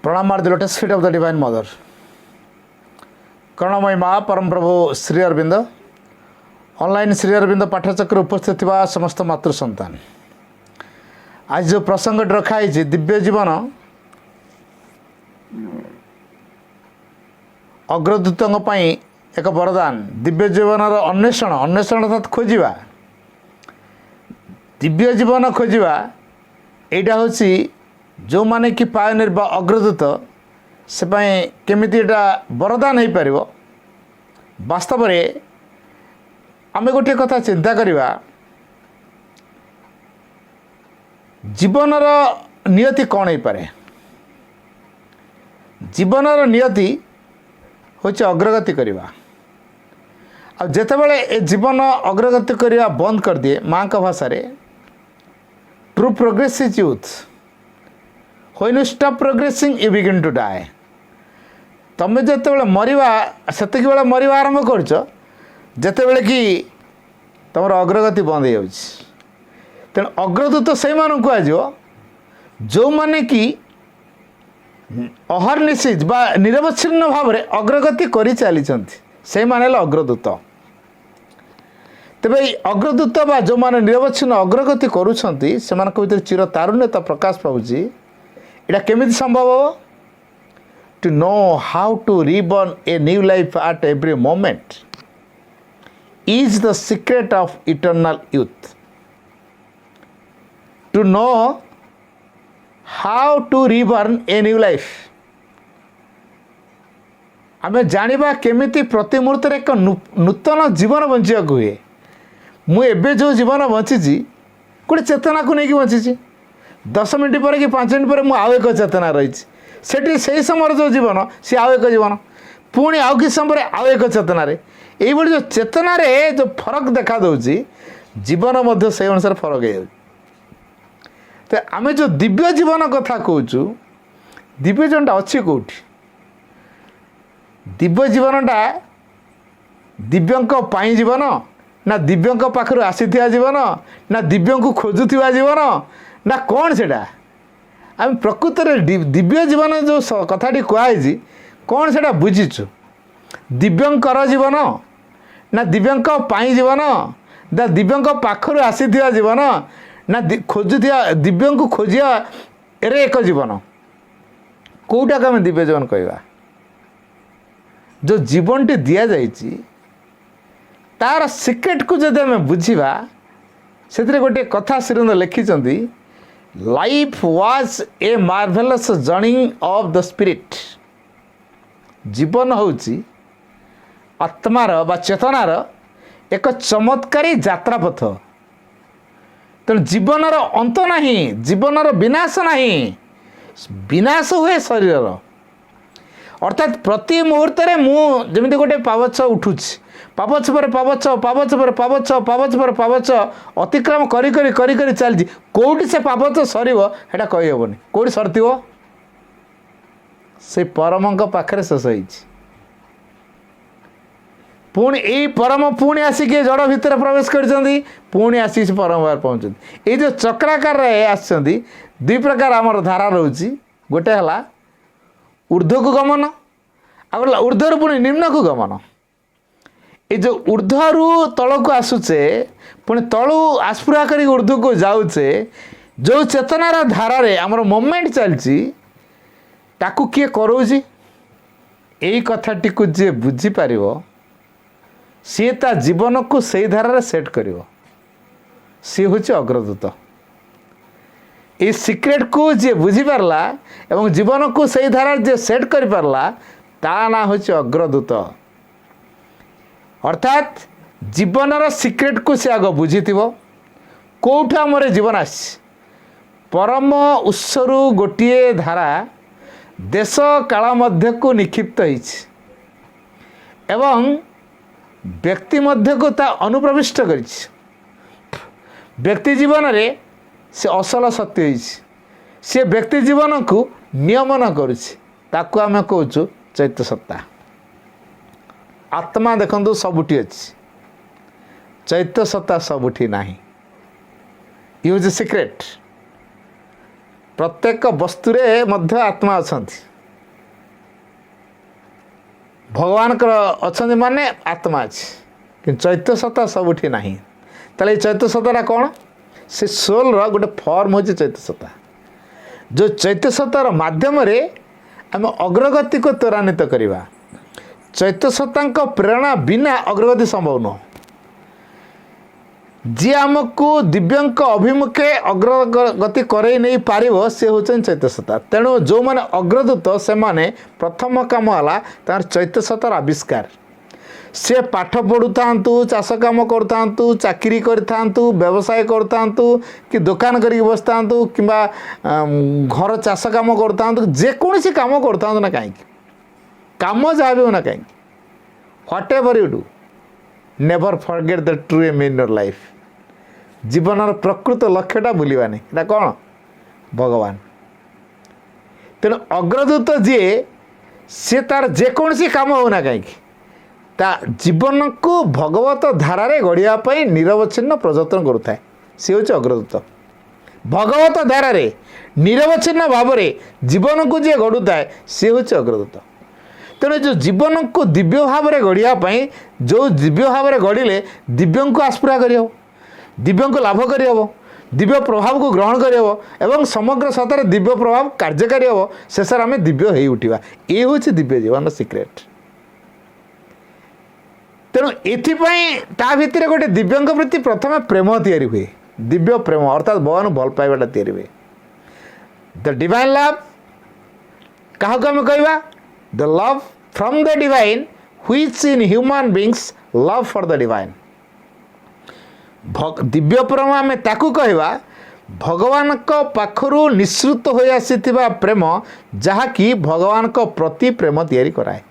प्रणाम are the lotus feet of the divine mother. करुणामयी माँ परम प्रभु श्री अरविंद ऑनलाइन श्री अरविंद पाठचक्र उपस्थित थिबा समस्त मातृ संतान, आज जो प्रसंग रखाई दिव्य जीवन अग्रदूतों एक वरदान। दिव्य जीवन अन्वेषण अन्वेषण अर्थात खोजा दिव्य जीवन खोजा यहाँ हूँ जो माने कि पायोनियर बा अग्रदूत से केमिति एटा वरदान हो पार। वास्तव में आम गोटे कथा चिंता करवा, जीवनर नियति कौन हो पारे। जीवनर नियति हूँ अग्रगति करवा। आ जितेबाला ए जीवन अग्रगति करवा बंद कर दिए माँ का भाषा रे true progress is youth, when you stop progressing you begin to die. तुम जिते मरवा से मरवा आरंभ करछ जितेबाला कि तुम अग्रगति बंद हो। तेणु अग्रदूत से कह जो माने कि अहर्निश बा निरवच्छिन्न भाव में अग्रगति कर चली से माने अग्रदूत। तेरे अग्रदूत बा जो माने निरवच्छिन्न अग्रगति करुँच से भीतर चिर तारुण्यता प्रकाश पाऊँगी। इटा केमिति संभव हो? To know how to reborn a new life at every moment is the secret of eternal youth. To know how to reborn a new life, आमे जानिबा केमिति प्रति मुहूर्त एक नूतन जीवन बंचा हुए। मुझे जो जीवन बंची गोटे चेतना को लेकिन बंची 10 मिनट पर कि 5 मिनट पर मुझे एक चेतना रही से समय जो जीवन सी आउ एक जीवन पुणी आउ कि समय आउ एक चेतना ये जो चेतना रे जो फरक देखा दूसरी जीवन से अनुसार फरक हो। तो आम जो दिव्य जीवन कथा कहूँ, दिव्य जीवनटा अच्छी कौटी? दिव्य जीवनटा दिव्यंक पाई जीवन ना दिव्यंक पाखर आसी जीवन ना दिव्य को खोजुवा जीवन ना कौन सेटा? आम प्रकृत में दिव्य जीवन जो कथाटी कहुई कौन से बुझीचु? दिव्यंकर जीवन ना दिव्यंक पाई जीवन ना दिव्यंक पाखर आसी जीवन ना खोजुवा दिव्य को खोजिया एरे एक जीवन कौटा को आम दिव्य जीवन कहवा? जो जीवन टी दि जाइए तार सिक्रेट को जब आम बुझा से गोटे कथा श्रीरंद लिखिं, life was a marvellous journey of the spirit. जीवन होची आत्मार बा चेतनार एक चमत्कारी यात्रापथ। तेणु जीवनर अंत नहीं, जीवनर विनाश नहीं, विनाश हुए शरीर। अर्थात प्रति मुहूर्त मुझे गोटे पावच उठुची, पावच पर पावच पावच पर पावच पावच पर पावच अतिक्रम करी करी करी करी चलती। कौटी से पावच सर कहीहबनी, कौटी सरती से परम पाखे शेष हो। पुणी यही परम पुणी आसिक जड़ भितर प्रवेश कर पुणी आसिक परम बाहर पहुँचती। ये जो चक्राकार आसुँच दुई प्रकार आमर धारा रोचे, गोटे है ऊर्ध्व को गमन आ ऊर्ध्वर पुणी निम्न को गमन। ये जो ऊर्ध्वर तल को आसुचे पुणी तलू आस्पुरा कर ऊर्ध्व को जाऊचे, जो चेतनार धारा रे आमर मोमेंट चलती ताकू किए कराऊँगी? यही कथाटी को जी बुझीपार सी ता जीवन को सही धारा सेट कर सी हूँ अग्रदूत। ये सिक्रेट को जी बुझीपारा एवं जीवन को सही धारा जे सेट कर पारला ता ना हूँ अग्रदूत। अर्थात जीवनर सिक्रेट को सी आग बुझी कौट आमर जीवन आसी परम उत्सरू गोटे धारा देश काल मध्य को निक्षिप्त एवं व्यक्ति मध्य को ता अनुप्रविष्ट कर व्यक्ति जीवन रे से असल सत्य सी व्यक्ति जीवन को नियमन करुँ आम कहूँ चैत्य सत्ता। आत्मा देखो सबुठी अच्छी, चैत्य सत्ता सबुठी नहीं। यूज सिक्रेट प्रत्येक वस्तुरे मध्य आत्मा अच्छा भगवान अच्छा माने आत्मा अच्छी कि चैत्य सत्ता सबुठी ना ताले चैत्य सत्ता कौन से सोल गोटे फॉर्म हो चैत्य सत्ता जो चैत्य सत्तार माध्यम आम अग्रगति को त्वरान्वित करवा चैत्य सत्ता प्रेरणा बिना अग्रगति संभव नुह जी आमको दिव्यंक अभिमुखे अग्रगति करई नहीं पार सी हूँ चैत्य सत्ता तेणु जो मैंने अग्रदूत से माने प्रथम कम है तार चैत्य सत्तार आविष्कार सी पाठ पढ़ु था चाष कम करूँ चाकरी करूँ व्यवसाय करूँ कि दुकान करके बस था कि घर चाष कम करूँ जेकोसी कम करूँ ना कहीं कम जहाँ भी होना कहीं whatever you do never forget the true aim in your life जीवन प्रकृत लक्ष्यटा भूलवानी এটা कौन भगवान तेणु अग्रदूत जी सी तार जेकोसी कम होना कहीं ता जीवन को भगवत धारे गढ़ापी निरवच्छिन्न प्रयत्न करुए सी हूँ अग्रदूत भगवत धारे निरवच्छिन्न भाव जीवन को जी गढ़ुए सी हूँ अग्रदूत तेणु जो जीवन को दिव्य भाव में गढ़ापी जो दिव्य भाव में गढ़ले दिव्य को आस्पुरा कर दिव्य को लाभ कर दिव्य प्रभाव को ग्रहण कर समग्र सतह दिव्य प्रभाव कार्यकारी हम शेष आम दिव्य हो उठा ये हूँ दिव्य जीवन सिक्रेट तेणु ये भितर गोटे दिव्यंक प्रति प्रथम प्रेम या हुए दिव्य प्रेम अर्थात भगवान भल पाइबाटा या हुए द डिवाइन लव क्या कहवा the love from the divine which in human beings love for the divine Divya प्रेम आम ताकू कहवा भगवान को पाखरु निःसृत हो आसीथिबा प्रेम जहाँकि भगवान को प्रति प्रेम तैयारी कराए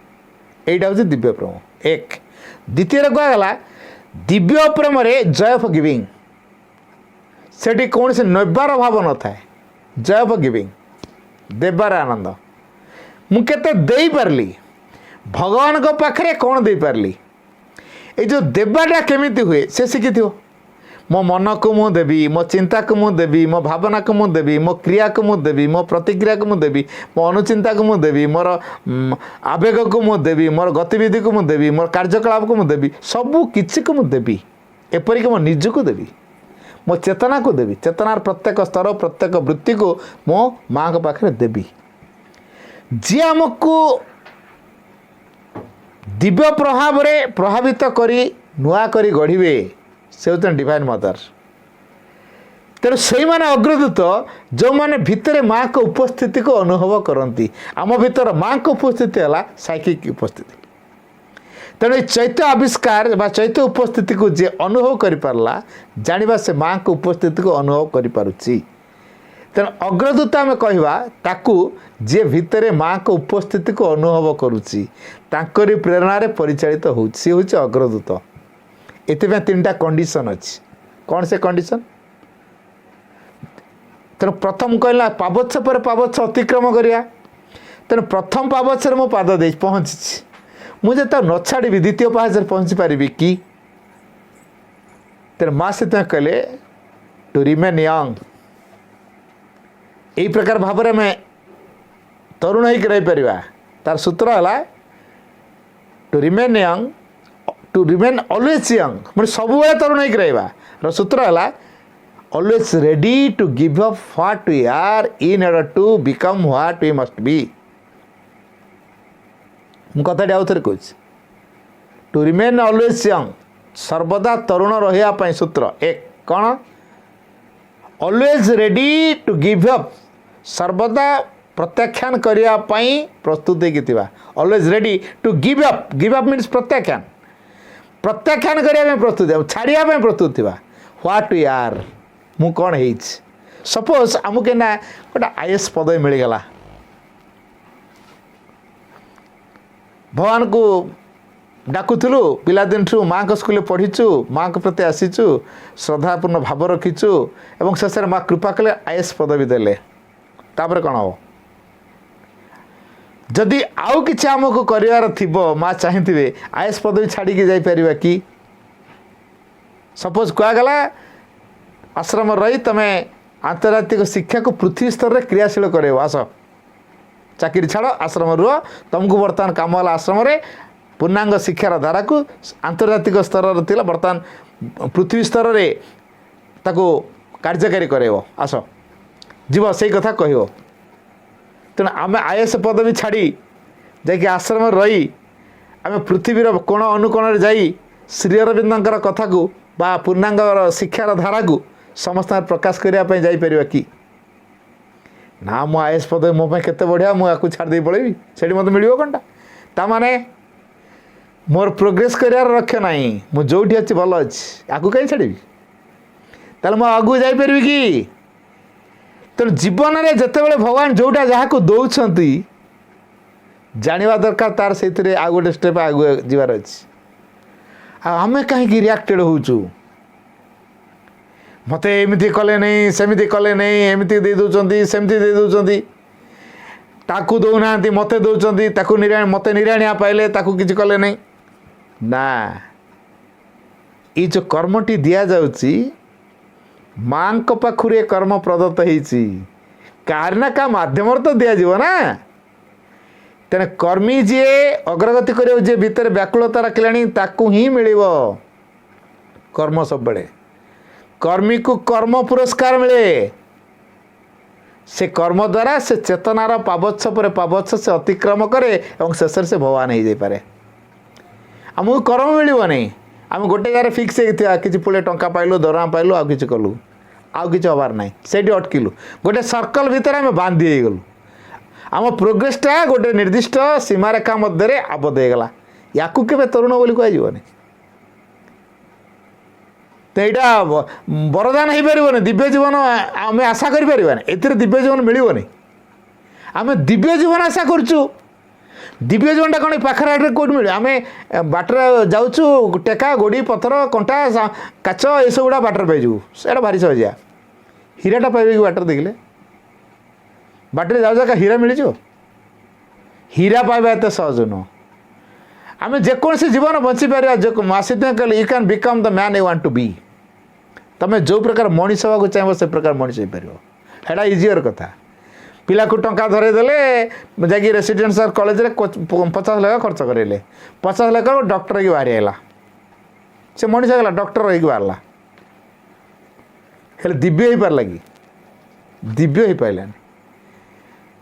एटा हूँ दिव्य प्रेम एक द्वितीय कहला दिव्य प्रेम जय फॉर गिविंग सेठी कौन से नैबार भाव न थाए जय फॉर गिविंग देवार आनंद मुझे दे पारली भगवान को पाखरे कौन दे पारली ये जो देवाटा केमिति हुए से शिखी मो मन को मु देवी मो चिंता को मु देवी मो भावना को मु देवी मो क्रिया को मु देवी मो प्रतिक्रिया को मु देवी मो अनुचिंता को मु देवी मोर आवेग को मु देवी मोर गतिविधि को मु देवी मोर कार्यकलाप को मु देवी सबू किसी को मु देवी एपरिक मो निज को देवी मो चेतना को देवी चेतनार प्रत्येक स्तर प्रत्येक वृत्ति को मो माँ के पाखे देवी जी आमको दिव्य प्रभाव रे प्रभावित करी नुआ करी गढ़िबे से होते डिवाइन मदर तेणु से मैंने अग्रदूत जो मैंने भितर माँ को उपस्थिति को अनुभव करती आम भीतर माँ को उपस्थिति है साइकिक उपस्थिति तेणु चैत्य आविष्कार बा चैत्य उपस्थिति को जी अनुभव कर पारला जानिबा से माँ को उपस्थिति को अनुभव कर पारुची तेणु अग्रदूत आम कहवा ताकू जे भितर माँ को उपस्थिति को अनुभव करुच्ची तांकरी प्रेरणा रे परिचालित हो सी हूँ अग्रदूत एथि तीन टा कंडीशन अच्छी कौन से कंडीशन तेणु प्रथम कहला पावच्छ पर पावच्छ अतिक्रम करिया तेणु प्रथम पावच्छ मो पाद दे पहुँची मुझे तो न छाड़ी द्वितीय पावच्छ पहुँची पारि कि तेणु माँ से कहले टू रिमेन यंग यही प्रकार भाव में तरुण होकर रहीपर तार सूत्र है to remain young to remain always young मैं सब तरुण होकर रहा सूत्र है always ready to give up what we are in order to become what we must be मुझे आउ थे कह टू रिमेन ऑलवेज यंग सर्वदा तरुण रहा सूत्र एक कौन always ready to give up सर्वदा प्रत्याख्यान करने प्रस्तुत होता always ready to give up means प्रत्याख्यान प्रत्याख्यान करने प्रस्तुत छाड़िया प्रस्तुत थी व्हाट वी आर मु कौन है सपोज आमको ना गोटे आईएएस पदवी मिलगला भगवान को डाकुलु पिलादिन ठू माँ को स्कूल पढ़ीचु माँ के प्रति आसीचु श्रद्धापूर्ण भाव रखीचु एवं शेष माँ कृपा कले आईएएस पदवी देले तापर कौन हम जदि आउ कि आमको करार थी माँ चाहिए आईएएस पदवी छाड़ी जापर कि सपोज कहगला आश्रम रही तुम आंतर्जातिक शिक्षा को पृथ्वी स्तर में क्रियाशील कर आस चाकरी छाड़ आश्रम रुह तुमको बर्तमान कम है आश्रम ପୂର୍ଣ୍ଣାଙ୍ଗ ଶିକ୍ଷାର ଧାରାକୁ ଆନ୍ତର୍ଜାତିକ ସ୍ତରର ଥିଲା ବର୍ତ୍ତମାନ ପୃଥିବୀ ସ୍ତରରେ ତାକୁ କାର୍ଯ୍ୟକାରୀ କରାଇବ। ଆସ ଯିବ ସେଇ କଥା କହିବ। ତେଣୁ ଆମେ ଆଇଏଏସ୍ ପଦବୀ ଛାଡ଼ି ଯାଇକି ଆଶ୍ରମରେ ରହି ଆମେ ପୃଥିବୀର କୋଣ ଅନୁକୋଣରେ ଯାଇ ଶ୍ରୀ ଅରବିନ୍ଦଙ୍କର କଥାକୁ ବା ପୂର୍ଣ୍ଣାଙ୍ଗର ଶିକ୍ଷାର ଧାରାକୁ ସମସ୍ତଙ୍କର ପ୍ରକାଶ କରିବା ପାଇଁ ଯାଇପାରିବା କି? ନା ମୁଁ ଆଇଏଏସ୍ ପଦବୀ ମୋ ପାଇଁ କେତେ ବଢ଼ିଆ, ମୁଁ ୟାକୁ ଛାଡ଼ି ଦେଇ ପଳେଇବି, ସେଠି ମୋତେ ମିଳିବ କ'ଣଟା? ତାମାନେ ମୋର ପ୍ରୋଗ୍ରେସ୍ କରିବାର ଲକ୍ଷ୍ୟ ନାହିଁ, ମୁଁ ଯେଉଁଠି ଅଛି ଭଲ ଅଛି, ୟାକୁ କାହିଁ ଛାଡ଼ିବି? ତାହେଲେ ମୁଁ ଆଗକୁ ଯାଇପାରିବି କି? ତେଣୁ ଜୀବନରେ ଯେତେବେଳେ ଭଗବାନ ଯେଉଁଟା ଯାହାକୁ ଦେଉଛନ୍ତି ଜାଣିବା ଦରକାର ତାର ସେଇଥିରେ ଆଉ ଗୋଟେ ଷ୍ଟେପ୍ ଆଗକୁ ଯିବାର ଅଛି। ଆଉ ଆମେ କାହିଁକି ରିଆକ୍ଟେଡ଼ ହେଉଛୁ? ମୋତେ ଏମିତି କଲେ ନାହିଁ, ସେମିତି କଲେ ନାହିଁ, ଏମିତି ଦେଇ ଦେଉଛନ୍ତି, ସେମିତି ଦେଇ ଦେଉଛନ୍ତି, ତାକୁ ଦେଉନାହାନ୍ତି ମୋତେ ଦେଉଛନ୍ତି, ତାକୁ ମୋତେ ନିରାଣିଆ ପାଇଲେ ତାକୁ କିଛି କଲେ ନାହିଁ। ନା, ଏଇ ଯେଉଁ କର୍ମଟି ଦିଆଯାଉଛି ମାଙ୍କ ପାଖରୁ ଏ କର୍ମ ପ୍ରଦତ୍ତ ହେଇଛି, କାହାର ନା କାହା ମାଧ୍ୟମରେ ତ ଦିଆଯିବ ନା। ତେଣୁ କର୍ମୀ ଯିଏ ଅଗ୍ରଗତି କରିବାକୁ ଯିଏ ଭିତରେ ବ୍ୟାକୁଳତା ରଖିଲାଣି ତାକୁ ହିଁ ମିଳିବ କର୍ମ। ସବୁବେଳେ କର୍ମୀକୁ କର୍ମ ପୁରସ୍କାର ମିଳେ। ସେ କର୍ମ ଦ୍ୱାରା ସେ ଚେତନାର ପାବଚ୍ଛ ପରେ ପାବଚ୍ଛ ସେ ଅତିକ୍ରମ କରେ ଏବଂ ଶେଷରେ ସେ ଭଗବାନ ହେଇଯାଇପାରେ। ଆମକୁ କର୍ମ ମିଳିବନି, ଆମେ ଗୋଟେ ଜାଗାରେ ଫିକ୍ସ ହେଇଥିବା, କିଛି ପୁଳେ ଟଙ୍କା ପାଇଲୁ, ଦରମା ପାଇଲୁ, ଆଉ କିଛି କଲୁ, ଆଉ କିଛି ହେବାର ନାହିଁ, ସେଇଠି ଅଟକିଲୁ, ଗୋଟେ ସର୍କଲ୍ ଭିତରେ ଆମେ ବାନ୍ଧି ହେଇଗଲୁ। ଆମ ପ୍ରୋଗ୍ରେସଟା ଗୋଟେ ନିର୍ଦ୍ଦିଷ୍ଟ ସୀମାରେଖା ମଧ୍ୟରେ ଆବଦ୍ଧ ହେଇଗଲା। ୟାକୁ କେବେ ତରୁଣ ବୋଲି କୁହାଯିବନି। ତ ଏଇଟା ବରଦାନ ହେଇପାରିବନି, ଦିବ୍ୟ ଜୀବନ ଆମେ ଆଶା କରିପାରିବାନି, ଏଥିରେ ଦିବ୍ୟ ଜୀବନ ମିଳିବନି। ଆମେ ଦିବ୍ୟ ଜୀବନ ଆଶା କରୁଛୁ। ଦିବ୍ୟ ଜୀବନଟା କ'ଣ ପାଖରେ ଆଡ଼ରେ କେଉଁଠି ମିଳିବ? ଆମେ ବାଟରେ ଯାଉଛୁ, ଟେକା ଗୋଡ଼ି ପଥର କଣ୍ଟା କାଚ ଏସବୁଗୁଡ଼ା ବାଟରେ ପାଇଯିବୁ, ସେଇଟା ଭାରି ସହଜିଆ। ହୀରାଟା ପାଇବେ କି ବାଟରେ ଦେଖିଲେ? ବାଟରେ ଯାଉ ଯାକା ହୀରା ମିଳିଯିବ? ହୀରା ପାଇବା ଏତେ ସହଜ ନୁହଁ। ଆମେ ଯେକୌଣସି ଜୀବନ ବଞ୍ଚିପାରିବା। ସେଥିପାଇଁ କହିଲେ you can become the man you want to be. ତୁମେ ଯେଉଁ ପ୍ରକାର ମଣିଷ ହେବାକୁ ଚାହିଁବ ସେ ପ୍ରକାର ମଣିଷ ହେଇପାରିବ। ସେଇଟା ଇଜିଅର କଥା। ପିଲାକୁ ଟଙ୍କା ଧରେଇଦେଲେ, ଯାଇକି ରେସିଡେନ୍ସିଆଲ କଲେଜରେ 50 ଲକ୍ଷ ଖର୍ଚ୍ଚ କରେଇଲେ, 50 ଲକ୍ଷ ଡକ୍ଟର ହେଇକି ବାହାରି ଆଇଲା, ସେ ମଣିଷ ହେଇଗଲା, ଡକ୍ଟର ହେଇକି ବାହାରିଲା। ହେଲେ ଦିବ୍ୟ ହେଇପାରିଲା କି? ଦିବ୍ୟ ହେଇପାରିଲାନି।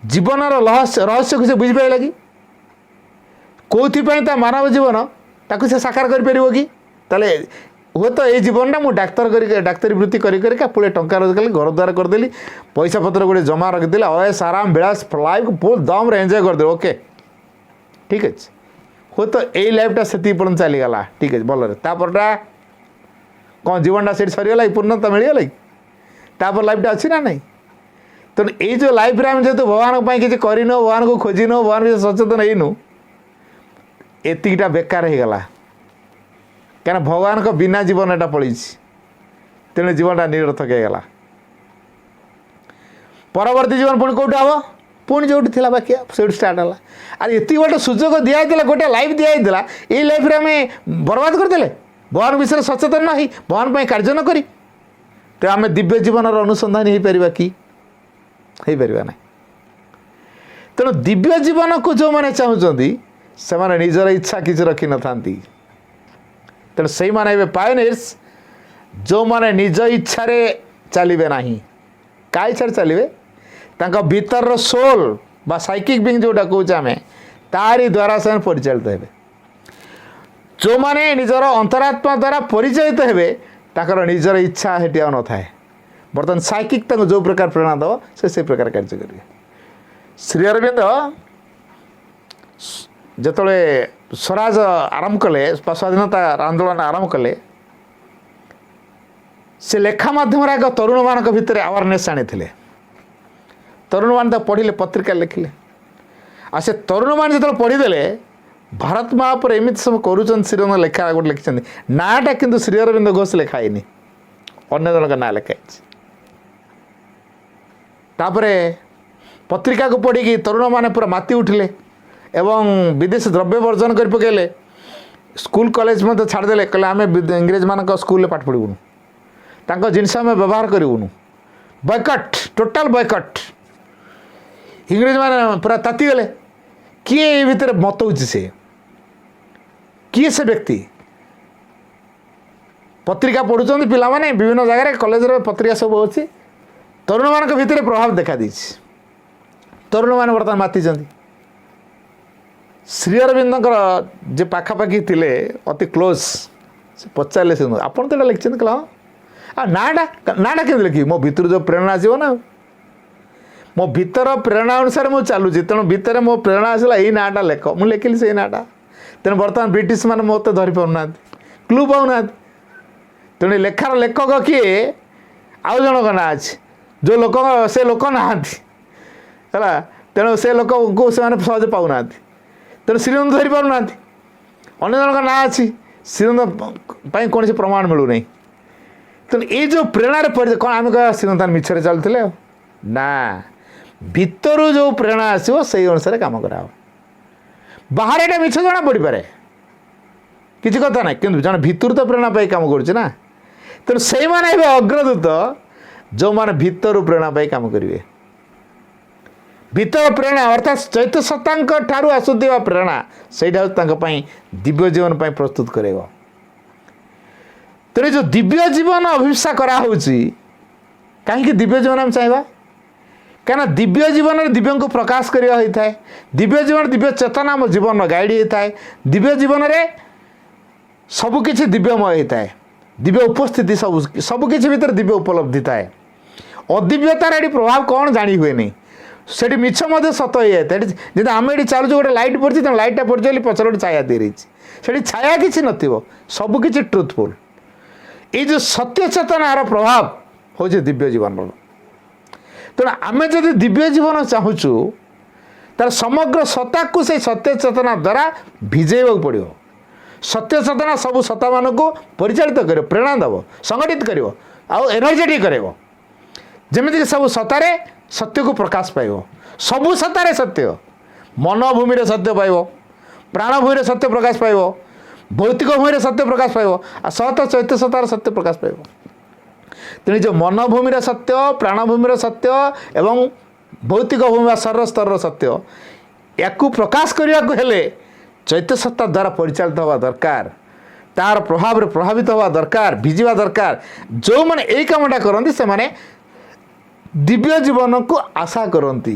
ଜୀବନର ରହସ୍ୟକୁ ସେ ବୁଝିପାରିଲା କି? କେଉଁଥିପାଇଁ ତା ମାନବ ଜୀବନ ତାକୁ ସେ ସାକାର କରିପାରିବ କି? ତାହେଲେ ହୁଏତ ଏଇ ଜୀବନଟା ମୁଁ ଡାକ୍ତରୀ ବୃତ୍ତି କରିକା ପୁଳେ ଟଙ୍କା ରୋଜଗାର କଲି, ଘର ଦ୍ୱାର କରିଦେଲି, ପଇସା ପତ୍ର ଗୋଟେ ଜମା ରଖିଦେଲି, ଅୟସ ଆରାମ ବିଳାସ ଲାଇଫ୍ ଫୁଲ୍ ଦମ୍ରେ ଏନ୍ଜୟ କରିଦେଲି, ଓକେ ଠିକ୍ ଅଛି। ହୁଏତ ଏଇ ଲାଇଫ୍ଟା ସେତିକି ପର୍ଯ୍ୟନ୍ତ ଚାଲିଗଲା, ଠିକ୍ ଅଛି, ଭଲରେ। ତାପରଟା କ'ଣ ଜୀବନଟା ସେଠି ସରିଗଲା କି? ପୂର୍ଣ୍ଣତା ମିଳିଗଲା କି? ତାପରେ ଲାଇଫ୍ଟା ଅଛି ନା ନାହିଁ? ତେଣୁ ଏଇ ଯେଉଁ ଲାଇଫ୍ରେ ଆମେ ଯେହେତୁ ଭଗବାନଙ୍କ ପାଇଁ କିଛି କରିନୁ, ଭଗବାନଙ୍କୁ ଖୋଜିନୁ, ଭଗବାନ ବିଷୟରେ ସଚେତନ ହେଇନୁ, ଏତିକିଟା ବେକାର ହେଇଗଲା। କାରଣ ଭଗବାନଙ୍କ ବିନା ଜୀବନ ଏଟା ପଳେଇଛି। ତେଣୁ ଜୀବନଟା ନିରର୍ଥକ ହେଇଗଲା। ପରବର୍ତ୍ତୀ ଜୀବନ ପୁଣି କେଉଁଠି ହେବ? ପୁଣି ଯେଉଁଠି ଥିଲା ବାକି ସେଇଠୁ ଷ୍ଟାର୍ଟ ହେଲା। ଆରେ ଏତିକି ଗୋଟେ ସୁଯୋଗ ଦିଆହେଇଥିଲା, ଗୋଟେ ଲାଇଫ୍ ଦିଆହେଇଥିଲା, ଏଇ ଲାଇଫ୍ରେ ଆମେ ବର୍ବାଦ କରିଦେଲେ। ଭଗବାନ ବିଷୟରେ ସଚେତନ ନ ହେଇ, ଭଗବାନ ପାଇଁ କାର୍ଯ୍ୟ ନ କରି, ତ ଆମେ ଦିବ୍ୟ ଜୀବନର ଅନୁସନ୍ଧାନୀ ହେଇପାରିବା କି? ହେଇପାରିବା ନାହିଁ। ତେଣୁ ଦିବ୍ୟ ଜୀବନକୁ ଯେଉଁମାନେ ଚାହୁଁଛନ୍ତି ସେମାନେ ନିଜର ଇଚ୍ଛା କିଛି ରଖିନଥାନ୍ତି। ତେଣୁ ସେଇମାନେ ଏବେ ପାୟୋନିୟର୍ସ, ଯେଉଁମାନେ ନିଜ ଇଚ୍ଛାରେ ଚାଲିବେ ନାହିଁ। କାହା ଇଚ୍ଛାରେ ଚାଲିବେ? ତାଙ୍କ ଭିତରର ସୋଲ୍ ବା ସାଇକିକ୍ ବିଙ୍ଗ ଯେଉଁଟା କହୁଛେ ଆମେ, ତାରି ଦ୍ୱାରା ସେମାନେ ପରିଚାଳିତ ହେବେ। ଯେଉଁମାନେ ନିଜର ଅନ୍ତରାତ୍ମା ଦ୍ୱାରା ପରିଚାଳିତ ହେବେ ତାଙ୍କର ନିଜର ଇଚ୍ଛା ସେଠି ଆଉ ନଥାଏ। ବର୍ତ୍ତମାନ ସାଇକିକ୍ ତାଙ୍କୁ ଯେଉଁ ପ୍ରକାର ପ୍ରେରଣା ଦେବ ସେ ସେଇ ପ୍ରକାର କାର୍ଯ୍ୟ କରିବେ। ଶ୍ରୀ ଅରବିନ୍ଦ ଯେତେବେଳେ ସ୍ୱରାଜ ଆରମ୍ଭ କଲେ ବା ସ୍ୱାଧୀନତା ଆନ୍ଦୋଳନ ଆରମ୍ଭ କଲେ, ସେ ଲେଖା ମାଧ୍ୟମରେ ଆଗ ତରୁଣମାନଙ୍କ ଭିତରେ ଆୱାରନେସ୍ ଆଣିଥିଲେ। ତରୁଣମାନେ ତ ପଢ଼ିଲେ, ପତ୍ରିକା ଲେଖିଲେ, ଆଉ ସେ ତରୁଣମାନେ ଯେତେବେଳେ ପଢ଼ିଦେଲେ, ଭାରତ ମା ଉପରେ ଏମିତି ସବୁ କରୁଛନ୍ତି, ଶ୍ରୀଅରବିନ୍ଦ ଲେଖା ଗୋଟେ ଲେଖିଛନ୍ତି, ନାଁଟା କିନ୍ତୁ ଶ୍ରୀ ଅରବିନ୍ଦ ଘୋଷ ଲେଖା ହେଇନି, ଅନ୍ୟ ଜଣଙ୍କ ନାଁ ଲେଖା ହେଇଛି। ତାପରେ ପତ୍ରିକାକୁ ପଢ଼ିକି ତରୁଣମାନେ ପୁରା ମାତି ଉଠିଲେ ଏବଂ ବିଦେଶୀ ଦ୍ରବ୍ୟ ବର୍ଜନ କରି ପକାଇଲେ। ସ୍କୁଲ କଲେଜ ମଧ୍ୟ ଛାଡ଼ିଦେଲେ, କହିଲେ ଆମେ ଇଂରେଜମାନଙ୍କ ସ୍କୁଲରେ ପାଠ ପଢ଼ିବୁନୁ, ତାଙ୍କ ଜିନିଷ ଆମେ ବ୍ୟବହାର କରିବୁନୁ, ବୟକଟ୍, ଟୋଟାଲ୍ ବୟକଟ୍। ଇଂରେଜମାନେ ପୁରା ତାତିଗଲେ, କିଏ ଏ ଭିତରେ ମତଉଛି ସେ? किए से व्यक्ति पत्रिका पढ़ुं पिला माने विभिन्न जगह कॉलेज पत्रिका सब अच्छी तरुण मान भितर प्रभाव देखा दी तरुण मान बर्तमान माति श्री अरविंद जे पाखापाखि थे अति क्लोज से पचारे से आपड़ तो लिखिं कह हाँ नाटा नाटा के लिखी मो भीतर जो प्रेरणा आसो ना मो भीतर प्रेरणा अनुसार मुझे चलुची तेणु भितर मो प्रेरणा आसला यही नाटा लेख मुझे लिखिली से नाटा तेणु बर्तमान ब्रिटिश मैंने मत धरी पाऊना क्लू पाऊना तेणु लेखार लेखक किए आउ जन ना अच्छे जो लोक से लोक ना तेणु से लोक को सहज पाऊना तेणु श्रीनंद धरी पाऊना अन्य जन ना अच्छी श्रीनंद कौन से प्रमाण मिलूना तेणु ये जो प्रेरणार कौन आम कह श्रीनंद मिछरे चलते ना भितर जो प्रेरणा आसो से अनुसार कम करा बाहर एटा मिछ जना पड़ पारे किसी कथा ना कि जन भितर तो प्रेरणा पाई कम करुना तेणु से मैंने अग्रदूत जो मैंने भितर प्रेरणा पाई कम करेंगे भितर प्रेरणा अर्थात चैत्य सत्ता ठारू आसुवा प्रेरणा से दिव्य जीवन पर प्रस्तुत कर तेरे जो दिव्य जीवन अभिप्सा कराऊँ कहीं दिव्य जीवन आम चाहिए क्या दिव्य जीवन में दिव्य को प्रकाश करवा होता है दिव्य जीवन दिव्य चेतना आम जीवन गाइड होता है दिव्य जीवन में सबकि दिव्यमय होता है दिव्य उपस्थिति सबकि भीतर दिव्य उपलब्धि थाए अदिव्यतार ये प्रभाव कौन जानी हुए नहीं से मिछ सत हो जाए जब आम ये चलुँ गोटे लाइट पड़ी तेना लाइटा पड़ी पचर गोटे छाया दे रही से छाया कि सबकि ट्रुथफुल ये जो सत्य चेतनार प्रभाव हूँ दिव्य जीवन तेणु आम जब दिव्य जीवन चाहूँ तार समग्र सत्ता को से सत्य चेतना द्वारा भिजेवा पड़ो सत्य चेतना सब सत्ता मान को परिचालित कर प्रेरणा दब संगठित कर एनर्जेटिक कर जमीक सब सत्तार सत्य को प्रकाश पाइब सबू सत्तार सत्य मनभूमि सत्य पाइब प्राणभूमि सत्य प्रकाश पाइब भौतिक भूमि सत्य प्रकाश पाइब आ सत चैत्य सत्तार सत्य प्रकाश पाइब तेणु जो मनभूमि सत्य प्राणभूमि सत्य एवं भौतिक भूमि शरीर स्तर सत्य या प्रकाश करने को हेले चैत्य सत्ता द्वारा परिचालित हवा दरकार तार प्रभाव रे प्रभावित हवा दरकार भिजिवा दरकार जो मैंने यही कामटा करती से माने दिव्य जीवन को आशा करती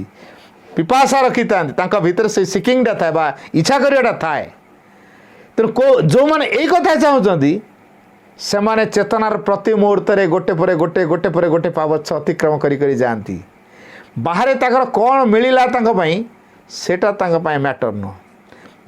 पिपाशा रखी था भीतर से सिकिंगटा थाए बा इच्छा करवाटा थाए तेणु जो मैंने यही कथा चाहूँगी से माने चेतनार प्रति मुहूर्त गोटे पर गोटे गोटे पर गोटे पावच्छ अतिक्रम करी जाती बाहर ताकर कौन मिलला सेटा मैटर नुह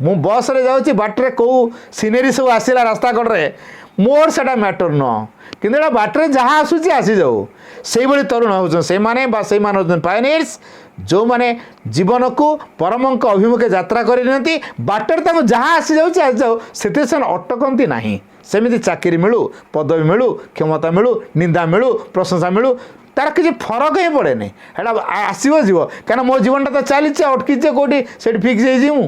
मु बस रे जाऊँगी बाटरे कौ सिनेरी सब आसला रास्ता कड़े मोर से मैटर नुह कि बाटरे जहाँ आसूसी आसी जाऊ से भाई तरुण होते पायनियर्स जो माने जीवन को परम अभिमुखे यात्रा करनी बाटर जहाँ आसी जाऊ से अटकती ना सेमती चाकरी मिलू पदवी मिलू क्षमता मिलू निंदा मिलू प्रशंसा मिलू तार किसी फरक ही पड़े नहीं है आसो जीव क्या मो जीवनटा तो चली अटकी कौटी से फिक्स हो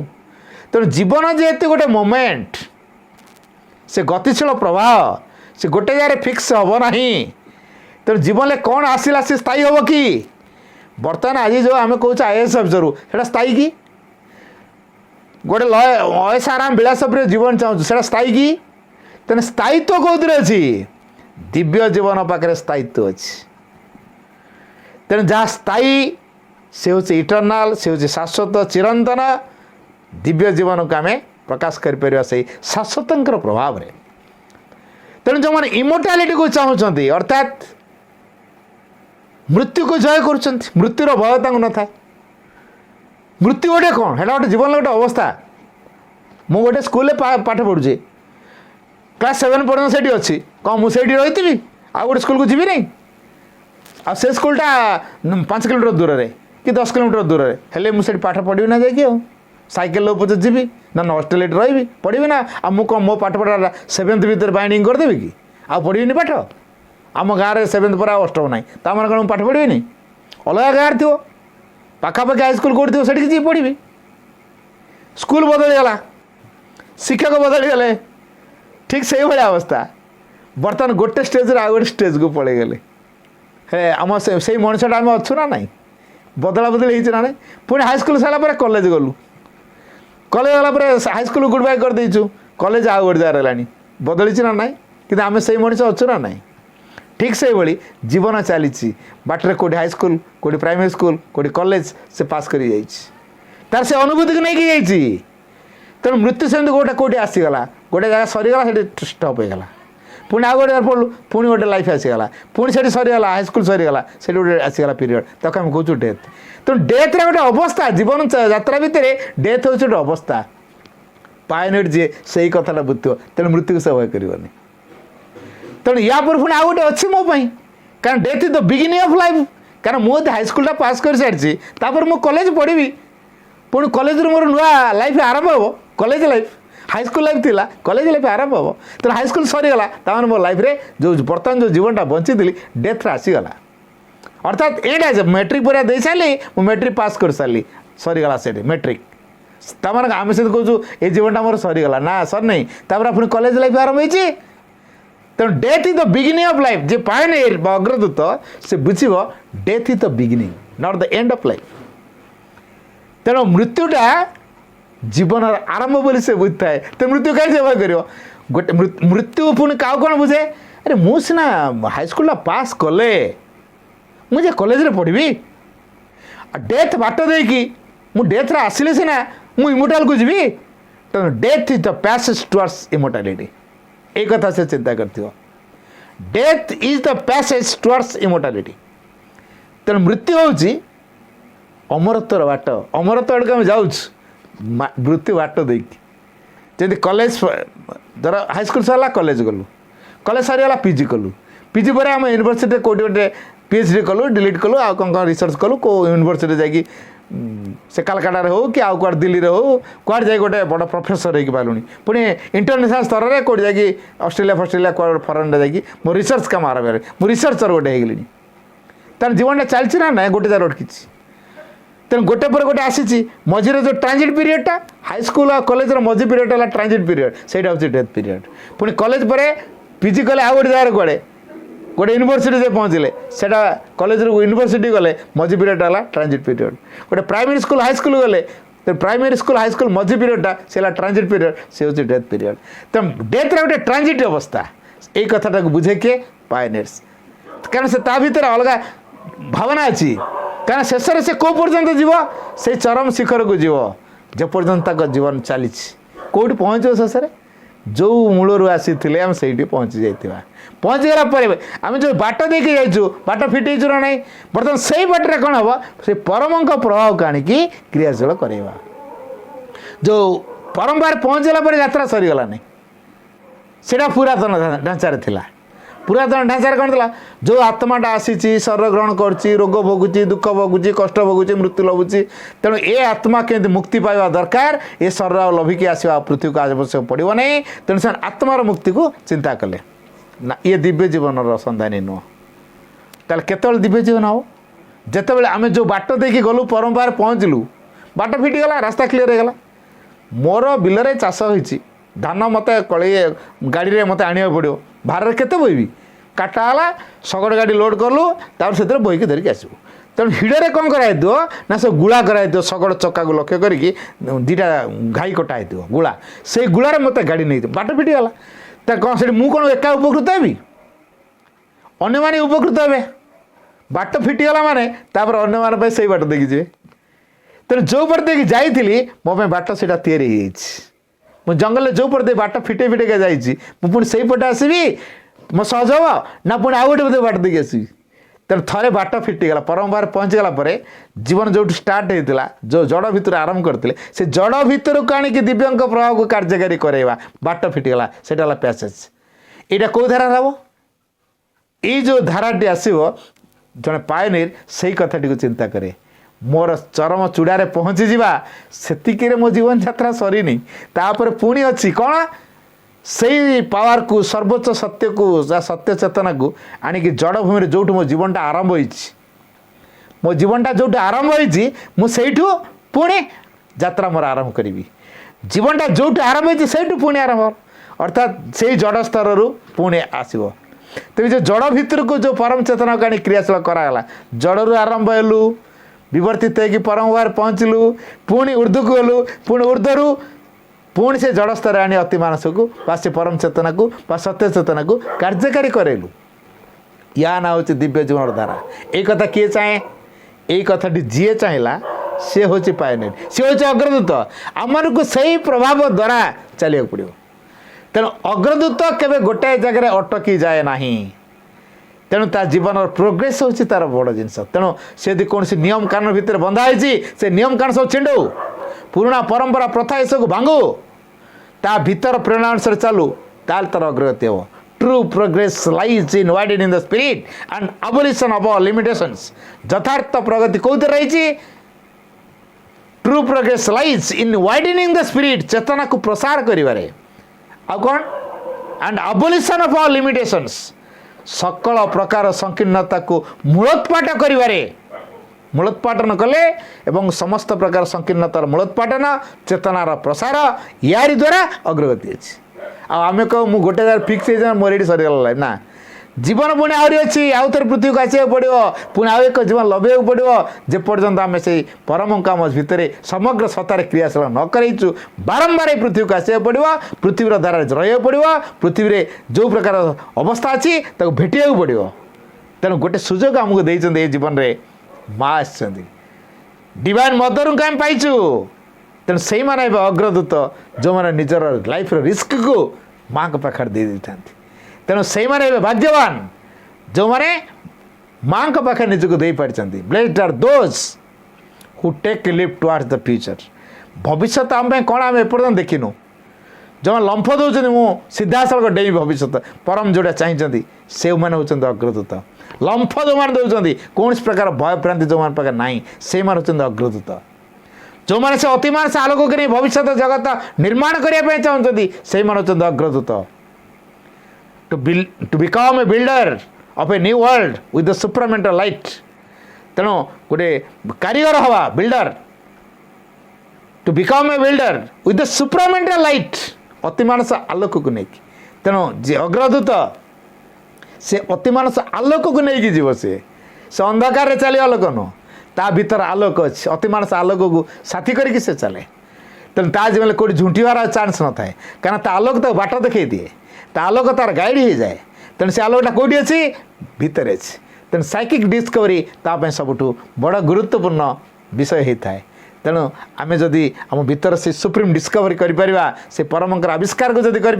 तेणु जीवन जेहेतु गोटे मोमेंट से गतिशील प्रवाह से गोटे जगह फिक्स हम ना तेणु जीवन में कौन आसला से स्थायी हम कि बर्तमान आज जो आम कौच IAS अफिसर से स्थायी कि गोटे अयस आराम विलासप्रिय जीवन चाहूँ से स्थायी कि तेना स्थायित्व कौन अच्छी दिव्य जीवन पाखे स्थायित्व अच्छी तेणु जहाँ स्थायी से हूँ इटर्नाल से हूँ शाश्वत चिरंतन दिव्य जीवन को आम प्रकाश कर से शाश्वतर प्रभाव रे तेणु जो मैंने इमोर्टालिटी को चाहूँगी अर्थात मृत्यु को जय कर मृत्युर भय न था मृत्यु गोटे कौन है गोटे जीवन गोटे अवस्था मु गोटे स्कूल पाठ पढ़ुचे क्लास 7 पर्यटन से अच्छी कौन मुझे रही आ गोटे स्कूल को जीवी नहीं आ से स्कूलटा 5 किलोमीटर दूर में कि 10 किलोमीटर दूर में हेले मुझे पाठ पढ़ी ना जाकि साइकेल उपजे जीवी ना हस्टेल रही पढ़ी ना आ मु कौन मो पाठ पढ़ा 7th भीतर बाइंडिंग करदेवी कि आ पढ़ी पाठ आम गाँव में 7th पर अष्टम ना तार कौन पाठ पढ़ी नहीं अलग गाँव थो पाखापाखि हाईस्कल कौट थो से पढ़ी स्कूल बदलीगला शिक्षक बदलीगले ठीक से भाई अवस्था बर्तमान गोटे स्टेज आउ गोटे स्टेज को पलि गले हे आम से मनुष्यटा आम अच्छु ना ना बदला बदली होना पुणी हाईस्कल सारापर कॉलेज गलु कॉलेज गला हाईस्कल गुड बाय कर देचु कॉलेज आउ गोटे जगार है बदली ना ना कि आम से मनीष अच्छु ना ना ठीक से भाई जीवन चली बाटर कौटी हाईस्कल कौटी प्राइमरी स्कूल कौटी कॉलेज से पास कर तार से अनुभूति को लेकिन जाइए तेणु मृत्यु सेमती गोटे कौटी आसीगला गोटे जगह सरीगला से स्टप होगा पुणी आउ गोटे पढ़लु पुणी गोटे लाइफ आसीगला पुणी से सरीगला हाईस्कल सरीगला से गोटे आसीगला पीरियड ताको आम कहूँ डेथ तेणु डेथ्रे गोटे अवस्था जीवन यात्रा भितर डेथ हूँ गोटे अवस्था पायनियर जी से ही कथाटा बुझे तेणु मृत्यु को से भय कर तेणु या पर पुणी आउ गोटे अच्छी मो कारण death is the beginning of life कारण मुझे हाईस्कल पास कर सारी मु कॉलेज पढ़ी पुणी कॉलेज मोर नुआ लाइफ आरंभ हम कॉलेज लाइफ हाईस्कल लाइफ थिला कॉलेज लाइफ आरंभ हम तेणु हाईस्कल सरीगला तार मो लाइफ रे जो बर्तमान जो जीवनटा बंची डेथ आसीगला अर्थात एटा मैट्रिक परीक्षा दे सारी मुझे मैट्रिक पास कर सारी सरीगला से मैट्रिक तमार आम से कहूँ ये जीवनटा मोर सरीगला ना सर नहीं पुणी कॉलेज लाइफ आरंभ होती तेणु death is the beginning of life J Pioneer अग्रदूत से बुझे death is the beginning not the end of life तेणु मृत्युटा जीवन आरंभ बोली से बुझी थाए तो मृत्यु कहीं सेवा कर गोटे मृत्यु पुणी क्या कौन बुझे अरे मुझे हाईस्कल पास कले मुझे कॉलेज रे पढ़ी डेथ बाट देकी मु डेथ आसिले सीना मु इमोर्टाल को जीवी तेणु death is the passage towards immortality एक कथा से चिंता करथियो death is the passage towards immortality तेणु मृत्यु होची अमरत्वर बाट अमरत्व आड़क आम जाऊँ मृत्यु बाट देकी जमी कॉलेज धर हाईस्कल सरला कॉलेज गलु कॉलेज सरीगला पीजी कलु पीजी पर आम यूनिवर्सिटी कौटी गोटे पीएचडी कलु डिलीट कलु आ कौन रिसर्च कलु को यूनिवर्सिटी जाकि से कलकाटा हो कि आउ कुआड़ दिल्ली हो कुआड़ जाए गोटे बड़ प्रोफेसर हो पारूनी पुणी इंटरनेशनल स्तर में कौट जाकि ऑस्ट्रेलिया कुआड़ फरेन जाकि मो रिसर्च काम आरंभ मु रिसर्चर गोटे हो गली तार जीवनटा चलती ना ना गोटे जगह अटकी तेणु गोटे पर गोटे आसी मझे जो ट्रांजिट पीरियडटा हाईस्कल और कॉलेज मझी पीरियड है ट्रांजिट पीरियड से डेथ पीरियड पुणी कॉलेज पर पीजी कले आउ गोटे जगह कड़े गोटे यूनिवर्सिटी से पहुँचले से कॉलेज यूनिवर्सिटी गले मझी पीरियड है ट्रांजिट पीरियड गोटे प्राइमरी स्कूल हाईस्कल गले तो प्राइमरी स्कूल हाईस्कल मझी पीरियडटा से ट्रांजिट पीरियड से हूँ डेथ पीरियड तो डेथ गोटे ट्रांजिट अवस्था यही कथाटा बुझे किए पायनियर्स कारण से ता भीतर अलग भावना अच्छी कारण शेष से कौ पर्यंत जीव से चरम शिखर को जीव जे पर्यंत जीवन चली कौटी पहुँच शेष जो मूलर आसी आम से पहुँची जाइए पहुँचीगला आम जो बाट देके जाइए बाट फिटेचु ना ना बर्तमान से बाटे कौन हम से परम प्रभाव को आणिकी क्रियाशील करवा जो परम्पार पहुँचला यात्रा सरीगला नहीं से पुरातन ढांचार थिला पुरातन ढांचार कौन था जो आत्माटा आसी शरीर ग्रहण कर रोग भोगुची दुख भोगुची कष्ट भोगुची मृत्यु लभुची तेणु ये आत्मा केमती मुक्ति पाइबा दरकार ये शरीर लभिकी आसवा पृथ्वी को आवश्यक पड़ो नहीं तेणु से आत्मार मुक्ति को चिंता कले ना ये दिव्य जीवन सन्धानी नुह ताल केतल दिव्य जीवन हो जिते आम जो बाट देखी गलु परम्पार पहुँचलु बाट फिटिगला रास्ता क्लीयर होगा मोर बिलरे चाष होती धान मत कल गाड़ी में मत आने पड़ो भार केते बोईबी काटाला शगड़ गाड़ी लोड कलु तापर से बोईकी धरिकी आसबू तेणु हिड़े कौन कराई ना सब गुड़ा कराई शगड़ चक्का को लक्ष्य करके दीटा घाई कटाई गुड़ा से गुड़ार मत गाड़ी नहीं बाट फिटिगला तो कौन से मुझे कौन एका उपकृत हेबी अन्य माने उपकृत हे बाट फिटिगला माने तापर अन्य मान से बाट देखी जी तेणु जो पर देखी जाइली मो बाट से तैयारी मु जंगल जो पर बाट फिटे फिटेका जाइए पुणी से पटे आसबि मो सहज हम ना पुणी आउ गोटे बाट देखिए आसबि तेणु थे बाट फिटिगला परम्पार पहुँचीगला जीवन जो स्टार्ट होता जो जड़ भितर आरंभ करते से जड़ भितर को आणिकी दिव्यंक प्रभाव को कार्यकारी करवा बाट फिटिगला से पैसेज यहाँ कौ धारा हम ये जो धाराटी आसो जड़े पायनियर से कथाटी को चिंता करे मोर चरम चूड़ारे पहुँची जावा से मो जीवन यात्रा सरीनी तापर पुणी अच्छी कौन से पावर को सर्वोच्च सत्य को सत्य चेतना को आणिकी जड़ भूमि जो मो जीवनटा आरंभ हो मो जीवनटा जो आरंभ हो पुणी यात्रा मोर आरंभ करी जीवनटा जो आरंभ हो पुणी आरंभ अर्थात से जड़ स्तर पुणी आसो तेज जो जड़ भितर को जो परम चेतना को क्रियाशील कराला जड़ू आरंभ हेलु विवर्तित होगी परम भाव पहुँचलु पुणी ऊर्ध्व को गलु पुणी ऊर्ध्वर पुणी से जड़स्तर आनी अति मानस को बा से परम चेतना को बा सत्य चेतना को कार्यकारी करेलु या ना हूँ दिव्य जीवन धारा ये कथा किए चाहे यही कथाटी जी चाहिला सी हूँ पायनियर सी हूँ अग्रदूत आम को सही प्रभाव द्वारा चलिया पड़ो तेणु अग्रदूत केवे गोटाए जगह अटकी जाए ना तेणु ता जीवन प्रोग्रेस हूँ तार बड़ जिनस तेणु से यदि कौन नियम कानून भितर बंधाई से नियम कानून सब छिंडू पुराणा परंपरा प्रथा ये सब भांगू ता भीतर प्रेरणा अनुसार चालू ताल तार अग्रगति हो true progress lies in widen in the spirit and abolition of all limitations यथार्थ प्रगति कौन रही true progress lies in widening the spirit चेतना को प्रसार करिवारे आ कौन and abolition of all limitations सकल प्रकार संकीर्णता को मूलोत्पाट करिवारे मूलोत्पाटन कले एवं समस्त प्रकार संकीर्णतार मूलोत्पाटन चेतनार प्रसार यारी द्वारा अग्रगति अच्छी आम कह मुझे गोटे जगह फिक्स हो मोर ये सरीगला ना जीवन पुणी आहरी अच्छी आउ थे पृथ्वी को आसवा पड़ो पुणी आउ एक जीवन लभे पड़ो जेपर्यंत आम से परम काम भितर समग्र सत्तार क्रियाशील न करूँ बारंबार पृथ्वी को आसवा पड़ो पृथ्वीर धारा रहा पड़ो पृथ्वी जो प्रकार अवस्था अच्छी भेटा पड़ो तेणु गोटे सुजोग आमको देते जीवन में माँ आस डिवाइन मदर को आम पाइचु तेणु से मैंने अग्रदूत जो मैंने निजर लाइफ रिस्क को माँ को पाखे दे था तेणु से मैंने भाग्यवान जो मैंने माँ को पाखे निजक दे पारी blessed are those who take leap towards the future भविष्य आम कौन आम एपर्तन देखिनु जो लंफ दौरान मुझे सीधा सड़क डेई भविष्य परम जोड़ा चाहिए से मैंने होती अग्रदूत लंफ जो मैंने दौरान कौन प्रकार भय भ्रांति जो मान पाखे ना से होती अग्रदूत जो मैंने से अतिमान से आलोक कर भविष्य जगत निर्माण करने चाहते से होती अग्रदूत to become a builder of a new world with the supermental light तेणु गोटे कारीगर हवा builder to become a builder with the supermental light अतिमानस आलोक को लेकिन तेणु जे अग्रदूत से अतिमानस आलोक को लेकिन जीव से अंधकार चल आलोक नुह ता भीतर आलोक अच्छे अतिमानस आलोक को साथी करके से चले तेणु ता जीवन कौट झुंटिवार चान्स न थाए कहीं ता आलोक तो बाट देखा दिए ता आलोक तार गाइड हो जाए तेणु से आलोकटा कौटी अच्छी भितर अच्छी तेणु साइकिक डिस्कवरी ताप सबुठ बड़ गुरुत्वपूर्ण विषय होता है तेणु आम जदि आम भीतर से सुप्रीम डिस्कवरी करें से परमंकर आविष्कार को जदि करें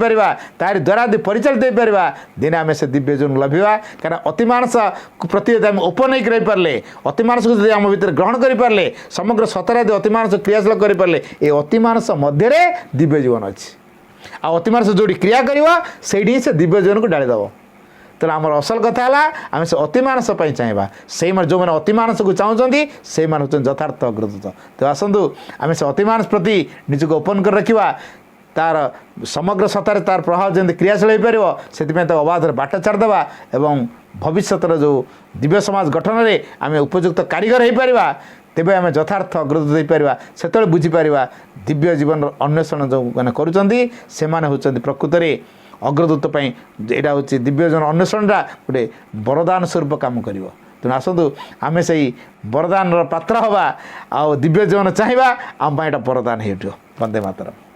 तारी द्वारा यदि परिचालित हो पार दिने आम से दिव्य जीवन लभा कहीं अतिमानस प्रति यदि आम ओपन होकर रही पारे अतिमानस को जब आम भीतर ग्रहण करें समग्र सतरा यदि अतिमानस क्रियाशील करें ये अतिमानस मध्य दिव्य जीवन अच्छी आ अतिमानस जो क्रिया कर से दिव्य जीवन को डालीदेव तेना आम असल कथा आम से अतिमानस चाहिए से जो मैंने अतिमानस को चाहते से हूँ यथार्थ अग्रदूत तो आसतु आम से अतिमानस प्रति निजक ओपन कर रखा तार समग्र सत्तार तार प्रभाव जमी क्रियाशील हो पार से अबाध बाट छाड़देवा एवं भविष्य जो दिव्य समाज गठन में आम उपयुक्त कारीगर हो पार तेबे आम यथार्थ अग्रदूत हो पार से बुझीपर दिव्य जीवन अन्वेषण जो मैंने करुँचे प्रकृत में अग्रदूत यहाँ हूँ दिव्य जीवन अन्वेषणटा गोटे वरदान स्वरूप काम कर तेणु आसतु आम से वरदान पात्र हवा आ दिव्य जीवन चाहिए आम वरदान हो वंदे मातरम।